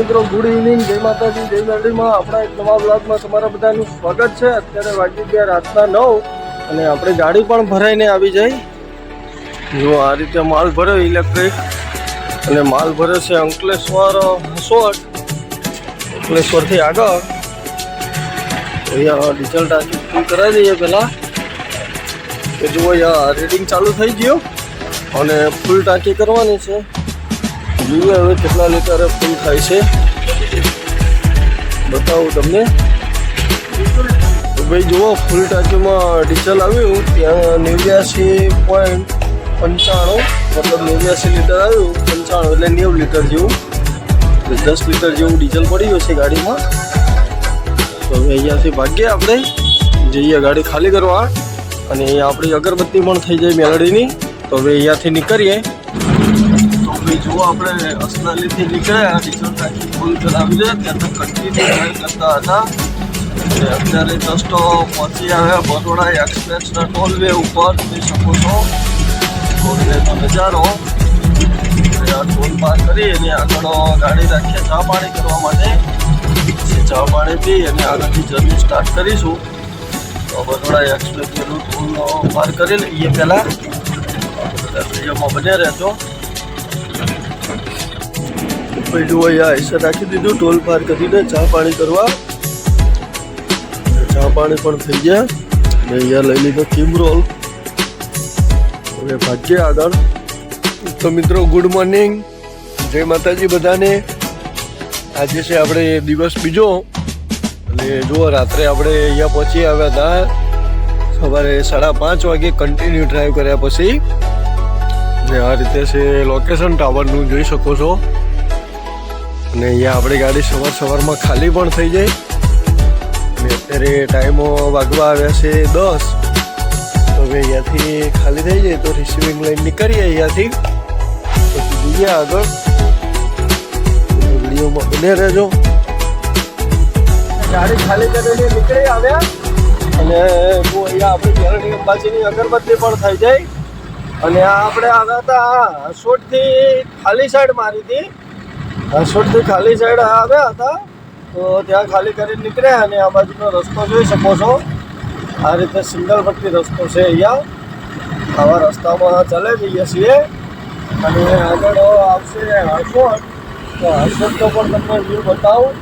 મિત્રો good evening, જય માતાજી, જય મેરડીમાં. આપણા એક નવા બ્લોગમાં તમારા બધાનું સ્વાગત છે. અત્યારે વાગી ગયા રાતના 9 અને આપણે ગાડી પણ ભરાઈને આવી જાય. જો આ રીતે માલ ભર્યો ઇલેક્ટ્રિક, અને માલ ભર્યો છે અંકલેશ્વર હસોટ. અંકલેશ્વરથી આગળ અહીંયા ડીઝલ ટાંકી ફૂલ કરાવી દઈએ પહેલાં. તો જુઓ અહીંયા રીડિંગ ચાલુ થઈ ગયું અને ફૂલ ટાંકી કરવાની છે. જોઈએ હવે કેટલા લીટર ફૂલ થાય છે, બતાવું તમને. તો ભાઈ જુઓ, ફૂલ ટાંકીમાં ડીઝલ આવ્યું ત્યાં 89.95, મતલબ 89 લીટર આવ્યું, 95 એટલે 90 લીટર જેવું, 10 લીટર જેવું ડીઝલ પડી ગયું છે ગાડીમાં. તો હવે અહીંયાથી ભાગીએ આપણે, જઈએ ગાડી ખાલી કરવા. અને અહીંયા આપણી અગરબત્તી પણ થઈ જાય મેલડીની. તો હવે અહીંયાથી નીકળીએ. જુઓ, આપણે અસનાલીથી નીકળ્યા, ડીઝલ ટાંકી ફૂલ કરાવી છે. ત્યાં તો કન્ટિન્યુ ડ્રાઈવ કરતા હતા. અત્યારે જસ્ટ પહોંચી આવ્યા બરોડા એક્સપ્રેસના ટોલવે ઉપર. જોઈ શકો છો ટોલવેનો નજારો. આ ટોલ પાર કરી અને આગળ ગાડી રાખીએ ચા પાણી કરવા માટે. ચા પાણી પી અને આગળથી જર્ની સ્ટાર્ટ કરીશું. તો બરોડા એક્સપ્રેસનું ટોલ પાર કરી લઈએ પહેલાં. વિડીયોમાં બન્યા રહેજો. પહેલું અહીંયા આઈસર રાખી દીધું, ટોલ પાર કરીને ચા પાણી કરવા. ચા પાણી પણ થઈ ગયા અને અહીંયા લઈ લીધો કિમ રોલ. હવે ભાગ્ય આગળ. તો મિત્રો ગુડ મોર્નિંગ, જય માતાજી બધાને. આજે છે આપણે દિવસ બીજો અને જુઓ રાત્રે આપણે અહીંયા પહોંચી આવ્યા હતા સવારે 5:30 વાગે કન્ટિન્યુ ડ્રાઈવ કર્યા પછી. ને આ રીતે છે લોકેશન ટાવરનું, જોઈ શકો છો. અને અહીંયા આપણી ગાડી સવારમાં ખાલી પણ થઈ જાય. અને અત્યારે ટાઈમો વાગવા આવ્યા છે 10. તો હવે અહીંયાથી ખાલી થઈ જાય તો રિસીવિંગ લાઈન નીકળીએ અહીંયાથી. પછી જઈએ આગળ. વિડીયોમાં બને રહેજો. ગાડી ખાલી કરીને નીકળી આવ્યા અને અહીંયા આપણી મેરડી અંબાજીની અગરબત્તી પણ થઈ જાય. અને આ આપણે આવ્યા હતા હસોટથી ખાલી સાઈડ મારી હતી. હસોટથી ખાલી સાઈડ આવ્યા હતા તો ત્યાં ખાલી કરીને નીકળ્યા. અને આ બાજુનો રસ્તો જોઈ શકો છો. આ રીતે સિંગલ પટ્ટી રસ્તો છે અહીંયા. આવા રસ્તામાં ચાલે જઈએ છીએ. અને આગળ આવશે હસોટ. તો હસોટનો પણ તમને વ્યૂ બતાવું.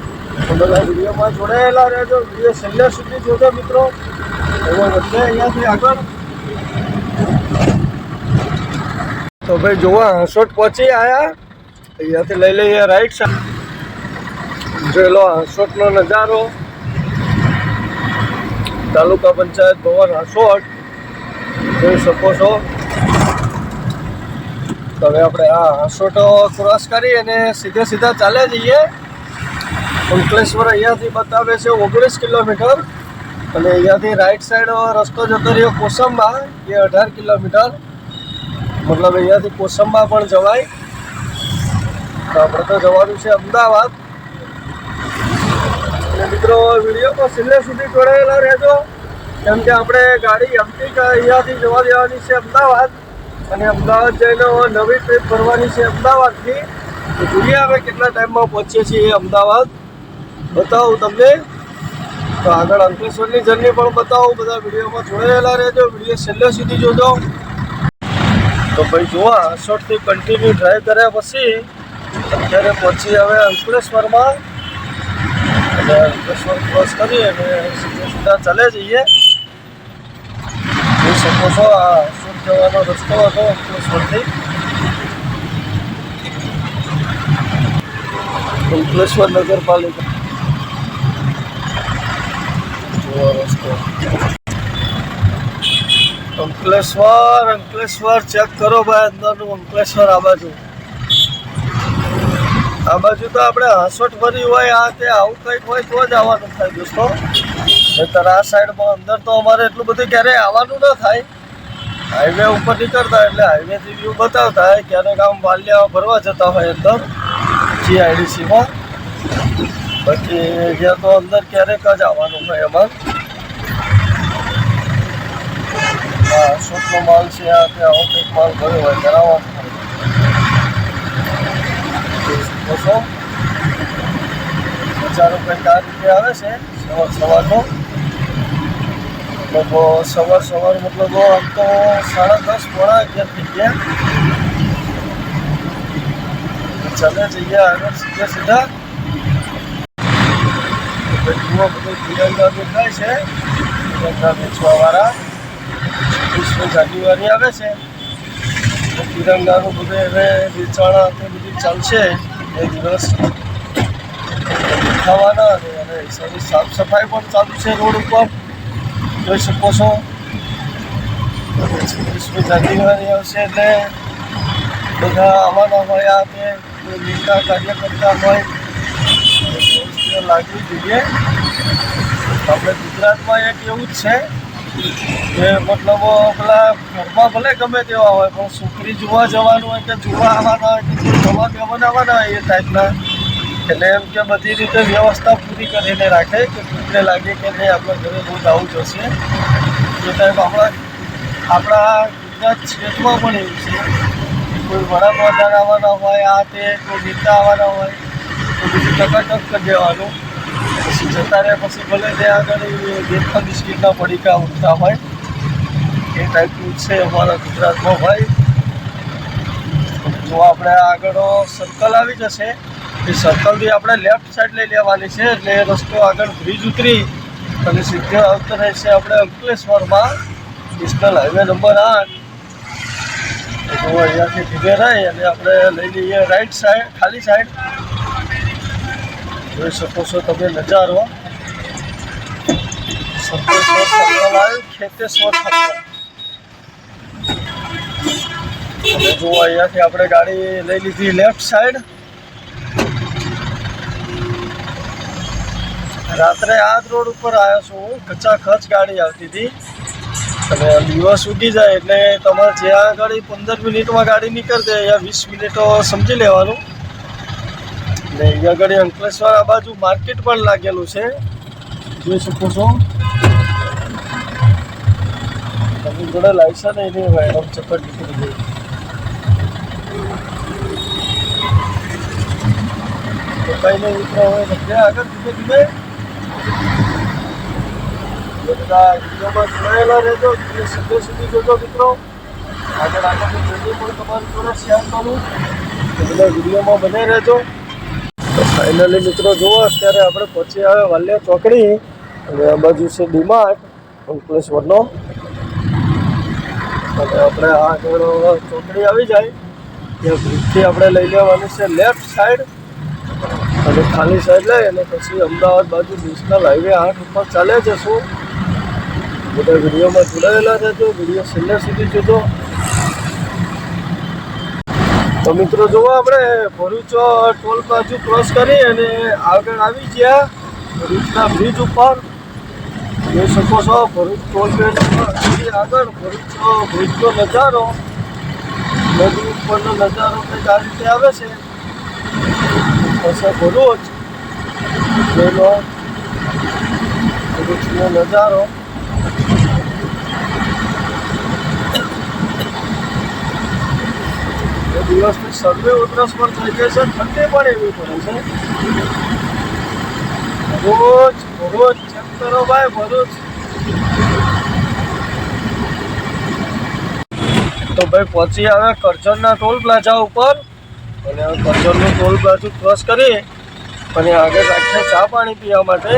તો બધા વિડીયોમાં જોડાયેલા રહેજો. વિડીયો છેલ્લે સુધી જોજો મિત્રો. એવો વધે અહીંયાથી આગળ. તો ભાઈ જોવા હસોટ પહોંચી આવ્યા. અહીંયાથી લઈ લઈએ રાઈટ સાઈડ. જોઈ લો હસોટનો નજારો. તાલુકા પંચાયત ભવન હસોટ જોઈ શકો છો. તો હવે આપણે આ હસોટો ક્રોસ કરી અને સીધા ચાલે જઈએ. અંકલેશ્વર અહીંયાથી બતાવે છે 19 કિલોમીટર. અને અહીંયાથી રાઈટ સાઈડ રસ્તો જતો રહ્યો કોસંબા, એ 18 કિલોમીટર. મતલબ અહીંયાથી કોસંબા પણ જવાય. તો આપણે તો જવાનું છે અમદાવાદ. અને મિત્રો વિડીયોમાં છેલ્લે સુધી જોડાયેલા રહેજો, કેમ કે આપણે ગાડી અહીંયાથી જવા દેવાની છે અમદાવાદ. અને અમદાવાદ જઈને નવી ટ્રીપ ભરવાની છે અમદાવાદથી. તો જોઈએ હવે કેટલા ટાઈમમાં પહોંચીએ છીએ અમદાવાદ, બતાવું તમને. તો આગળ અંકલેશ્વરની જર્ની પણ બતાવું. બધા વિડીયોમાં જોડાયેલા રહેજો, વિડીયો છેલ્લે સુધી જોજો. તો ભાઈ જોવા હસોટથી કન્ટિન્યુ ડ્રાઈવ કર્યા પછી અત્યારે પહોંચી હવે અંકલેશ્વરમાં. અને અંકલેશ્વર ક્રોસ કરી અને સીધા ચાલે જઈએ. જોઈ શકો છો આ હસોટ જવાનો રસ્તો હતો અંકલેશ્વરથી. અંકલેશ્વર નગરપાલિકા જોવા રસ્તો. અંકલેશ્વર ચેક કરો ભાઈ, અંદરનું અંકલેશ્વર. આ બાજુ તો આપણે હસોટ ભરી હોય, આ તે આવું કંઈક હોય તો જ આવવાનું થાય દોસ્તો. નહીંતર આ સાઈડમાં અંદર તો અમારે એટલું બધું ક્યારેય આવવાનું ન થાય. હાઈવે ઉપર નીકળતા એટલે હાઈવેથી વ્યૂ બતાવતા હોય. ક્યારેક આમ વાલિયા ભરવા જતા હોય અંદર GIDCમાં. બાકી ત્યાં તો અંદર ક્યારેક જ આવવાનું હોય એમાં. હા, હસોટનો માલ છે. આ તે આવો કંઈક માલ ભર્યો હોય કરાવવાનું. નજારો કંઈક આ રીતે આવે છે સવારનો. મતલબ સવાર મતલબ આમ તો 10:30 પોણા 11 થઈ ગયા. ચાલે જઈએ આગળ સીધા. જુઓ બધું તિરંગા દેખાય છે. તિરંગા વેચવાવાળા 21મી જાન્યુઆરી આવે છે. તિરંગાનું બધું હવે વેચાણ તે બધું ચાલશે એ દિવસ દેખાવાના. અને હિસાબે સાફ સફાઈ પણ ચાલુ છે રોડ ઉપર, જોઈ શકો છો. 21મી જાન્યુઆરી આવશે એટલે બધા આવવાના હોય. આ તે નેતા કાર્યકર્તા હોય લાગવી જોઈએ. આપણે ગુજરાતમાં એક એવું જ છે કે મતલબ પેલા ઘરમાં ભલે ગમે તેવા હોય પણ છોકરી જોવા જવાનું હોય કે જોવા આવવાના હોય કે જવા બનાવવાના હોય એ ટાઈપના, એટલે એમ કે બધી રીતે વ્યવસ્થા પૂરી કરીને રાખે કે કોઈને લાગે કે નહીં આપણા ઘરે રોજ આવું જશે. એ ટાઈપ આપણા ગુજરાત સ્ટેટમાં પણ એવું છે. કોઈ વડાપ્રધાન આવવાના હોય, આ તે કોઈ નેતા આવવાના હોય તો બીજું ટકાટક કરી દેવાનું. પછી જતા રહે, પછી ભલે ત્યાં આગળ દેખા બિસ્કીટના પડીકા ઉઠતા હોય એ ટાઈપનું છે અમારા ગુજરાતમાં ભાઈ. જો આપણે આગળ સર્કલ આવી જશે એ સર્કલથી આપણે લેફ્ટ સાઈડ લઈ લેવાની છે. એટલે એ રસ્તો આગળ બ્રિજ ઉતરી અને સીધો આવતો રહેશે આપણે અંકલેશ્વરમાં નેશનલ હાઈવે નંબર 8. તો અહીંયાથી ધીમે રહી અને આપણે લઈ લઈએ રાઈટ સાઈડ, ખાલી સાઈડ. જોઈ શકો છો તમે નજારો. સંકેશ્વર સર્કલ આવ્યું, ખેતેશ્વર સર્કલ. અને જો અહીંયાથી આપણે ગાડી લઈ લીધી લેફ્ટ સાઈડ. રાત્રે આ જ રોડ ઉપર આવ્યો છું. ખચાખચ ગાડી આવતી હતી અને દિવસ ઉગી જાય એટલે તમારે જ્યાં આગળ 15 મિનિટમાં ગાડી નીકળશે અહીંયા 20 મિનિટો સમજી લેવાનું. ને અહીંયા આગળ અંકલેશ્વર આ બાજુ માર્કેટ પણ લાગેલું છે, જોઈ શકો છો. તમે જોડે લાયસન્સ નહીં હોય એમ ચક્કર નીકળી ગયું. તો કઈ નહીં મિત્રો હોય એટલે આગળ ધીમે ધીમે બધા વિડીયોમાં જોડાયેલા રહેજો. વિડીયો સુધી જોજો મિત્રો. આગળની વિડીયો પણ તમારી જોડે શેર કરું તો બધા વિડીયોમાં બને રહેજો. તો ફાઇનલી મિત્રો જુઓ અત્યારે આપણે પહોંચી આવે વાલિયા ચોકડી અને આ બાજુ છે ડીમાર્ટ અંકલેશ્વરનો. અને આપણે આગળ ચોકડી આવી જાય ત્યાં બ્રિજથી આપણે લઈ લેવાનું છે લેફ્ટ સાઈડ અને ખાલી સાઈડ લઈ અને પછી અમદાવાદ બાજુ નેશનલ હાઈવે 8 ઉપર ચાલે જશું. બધા વિડીયોમાં જોડાયેલા રહેજો. વિડીયો છેલ્લે સુધી જોજો. તો મિત્રો જુઓ આપણે ભરૂચ ટોલ બાજુ ક્રોસ કરી અને આગળ આવી ગયા ભરૂચના બ્રિજ ઉપર. જોઈ શકો છો ભરૂચ ટોલ ગેટ આગળ ભરૂચનો નજારો, નદી ઉપરનો નજારો કંઈક આ રીતે આવે છે. પછી ભરૂચ જેનો ભરૂચનો નજારો. દિવસની સર્વે ઉધરસ પણ થઈ ગઈ છે, ઠંડી પણ એવી પડે છે. ભરૂચ ચેક કરો ભાઈ ભરૂચ. તો ભાઈ પહોંચી આવે કરજણના ટોલ પ્લાઝા ઉપર અને કરજણનું ટોલ પ્લાઝા ક્રોસ કરી અને આગળ રાખીએ ચા પાણી પીવા માટે.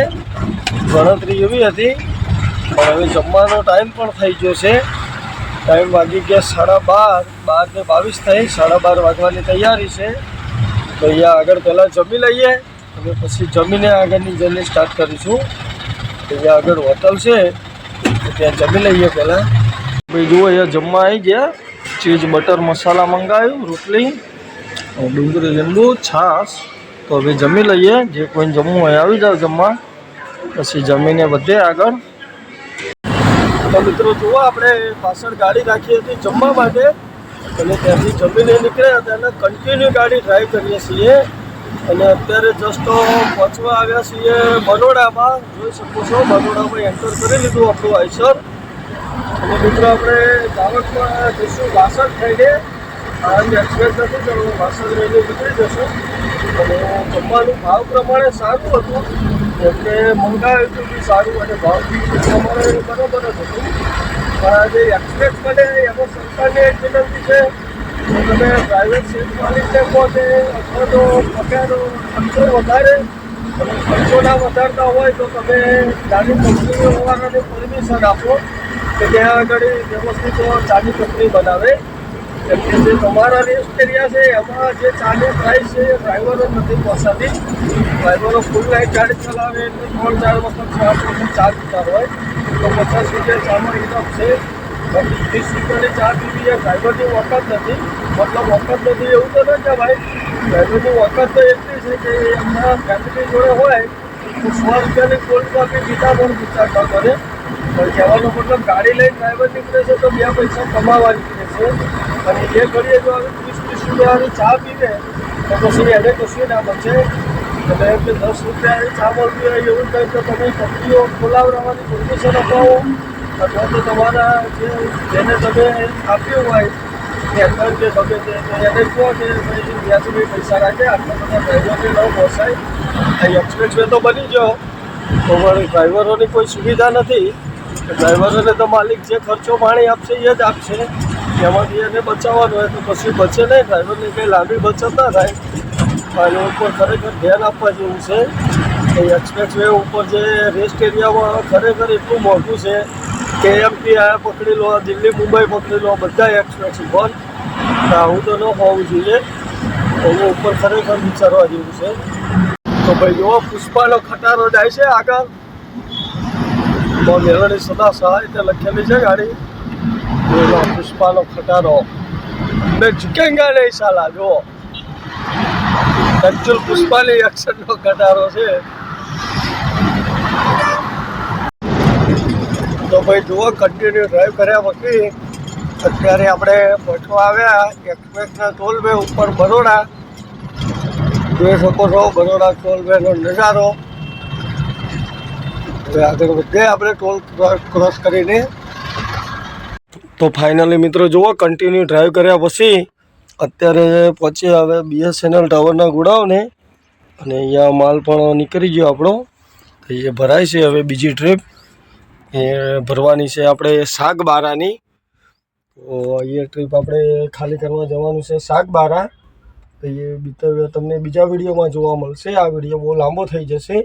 ગણતરી એવી હતી પણ હવે જમવાનો ટાઈમ પણ થઈ ગયો છે. ટાઈમ વાગી ગયા 12:30, 12:22 થઈ. 12:30 વાગવાની તૈયારી છે. તો અહીંયા આગળ પહેલાં જમી લઈએ અને પછી જમીને આગળની જર્ની સ્ટાર્ટ કરીશું. અહીંયા આગળ હોટલ છે ત્યાં જમી લઈએ પહેલાં. ભાઈ જુઓ અહીંયા જમવા આવી ગયા. ચીઝ બટર મસાલા મંગાવ્યું, રોટલી, ડુંગળી, લીંબુ, છાશ. તો હવે જમી લઈએ. જે કોઈને જમવું હોય આવી જાવ જમવા. પછી જમીને વધે આગળ. તો મિત્રો જુઓ આપણે પાછળ ગાડી રાખી હતી જમવા માટે અને ત્યાંથી જમીને નીકળ્યા હતા અને કન્ટિન્યુ ગાડી ડ્રાઈવ કરીએ છીએ. અને અત્યારે જસ્ટ પહોંચવા આવ્યા છીએ બરોડામાં. જોઈ શકો છો બરોડામાં એન્ટર કરી લીધું આપણું આઈસર. અને મિત્રો આપણે દાવતમાં જઈશું વાસણ થઈને આજે એક્સપ્રેસ નથી કરવું, વાસદ રેલવે નીકળી જશે અને જમવાનું ભાવ પ્રમાણે સારું હતું, એટલે મંગાવ્યું હતું બી સારું અને ભાવ બી પ્રમાણે બરાબર જ હતું. પણ આજે એક્સપ્રેસ મળે એમાં સરકારની એક વિનંતી છે કે તમે પ્રાઇવેટ સીટ માલિકને કહો છે અથવા તો પગાર ખર્ચો વધારે અને ખર્ચો ના વધારતા હોય તો તમે નાની કંપનીઓવાળાને પરમિશન આપો કે ત્યાં આગળ વ્યવસ્થિત ચાની કંપની બનાવે. કેમ કે જે તમારા રેસ્ટ એરિયા છે એમાં જે ચાની પ્રાઇસ છે એ ડ્રાઈવરો નથી પહોંચાતી. ડ્રાઈવરો ફૂલ નાઇટ ગાડી ચલાવે એટલે 3-4 વખત 4 વખત ચા પીતા હોય તો 50 રૂપિયા ચામાં ઇનફ છે. 30 રૂપિયાની ચા પીવી એ ડ્રાઈવરની વખત નથી, મતલબ વખત નથી એવું તો ન કહેવાય. ડ્રાઈવરની વખત તો એટલી છે કે એમના ફેમિલી જોડે હોય તો 100 રૂપિયાની કોલ્ડ કોફી પીતા પણ વિચાર ન કરે. પણ કહેવાનો મતલબ ગાડી લઈને ડ્રાઈવર નીકળે છે તો 2 પૈસા કમાવા નીકળે છે અને એ ઘડીએ જો આવી 30-30 રૂપિયાની ચા પીવે તો પછી એને કશું ના બચે. એટલે એમ કે 10 રૂપિયાની ચા મળતી હોય એવું કંઈ તો તમે કંપનીઓ ખોલાવડાવવાની પરમિશન અપાવો અથવા તો તમારા જેને તમે આપ્યું હોય એમ કે તમે એને કહો કે ભાઈ વ્યાજબી પૈસા રાખે, આટલા બધા ડ્રાઈવરને ન પોસાય. અહીં એક્સપ્રેસ વે તો બની ગયો તો પણ ડ્રાઈવરોની કોઈ સુવિધા નથી. ડ્રાઈવરોને તો માલિક જે ખર્ચો પાણી આપશે એ જ આપશે, એમાંથી એને બચાવવાનું હોય તો પછી બચે નહીં. ડ્રાઈવરની કંઈ લાંબી બચત ના થાય. આની ઉપર ખરેખર ધ્યાન આપવા જેવું છે. એક્સપ્રેસ વે ઉપર જે રેસ્ટ એરિયામાં ખરેખર એટલું મોટું છે કે એમપી આ પકડી લો, દિલ્હી મુંબઈ પકડી લો, બધા એક્સપ્રેસ ઉપર. આવું તો ન હોવું જોઈએ. એની ઉપર ખરેખર વિચારવા જેવું છે. તો ભાઈ જુઓ પુષ્પાનો ખટારો જાય છે આગળ. મેળવણી સદા સહાય તે લખેલી છે ગાડી. પુષ્પાનો ખટારો મેં ઝુકેંગા નહીં સાલા. જુઓ એકચ્યુઅલ પુષ્પાની એક્શનનો ખટારો છે. તો ભાઈ જુઓ કન્ટિન્યુ ડ્રાઈવ કર્યા પછી અત્યારે આપણે પહોંચવા આવ્યા એક્સપ્રેસના ટોલ વે ઉપર બરોડા. જોઈ શકો છો બરોડા ટોલ વેનો નજારો. હવે આગળ વધીએ આપણે ટોલ ક્રોસ કરીને. તો ફાઇનલી મિત્રો જુઓ કન્ટિન્યુ ડ્રાઈવ કર્યા પછી અત્યારે પહોંચી હવે BSNL ટાવરના ગોડાઉને અને અહીંયા માલ પણ નીકળી ગયો આપણો. તો એ ભરાય છે હવે બીજી ટ્રીપ એ ભરવાની છે આપણે સાગબારાની. તો એ ટ્રીપ આપણે ખાલી કરવા જવાનું છે સાગબારા. તો એ તમને બીજા વિડીયોમાં જોવા મળશે. આ વિડીયો બહુ લાંબો થઈ જશે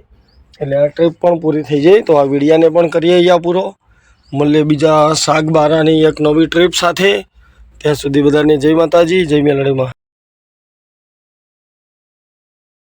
એટલે આ ટ્રીપ પણ પૂરી થઈ જાય. તો આ વિડીયાને પણ કરીએ અહીંયા પૂરો. મળીએ બીજા સાગબારાની એક નવી ટ્રીપ સાથે. ત્યાં સુધી બધાને જય માતાજી, જય મેલડીમાં.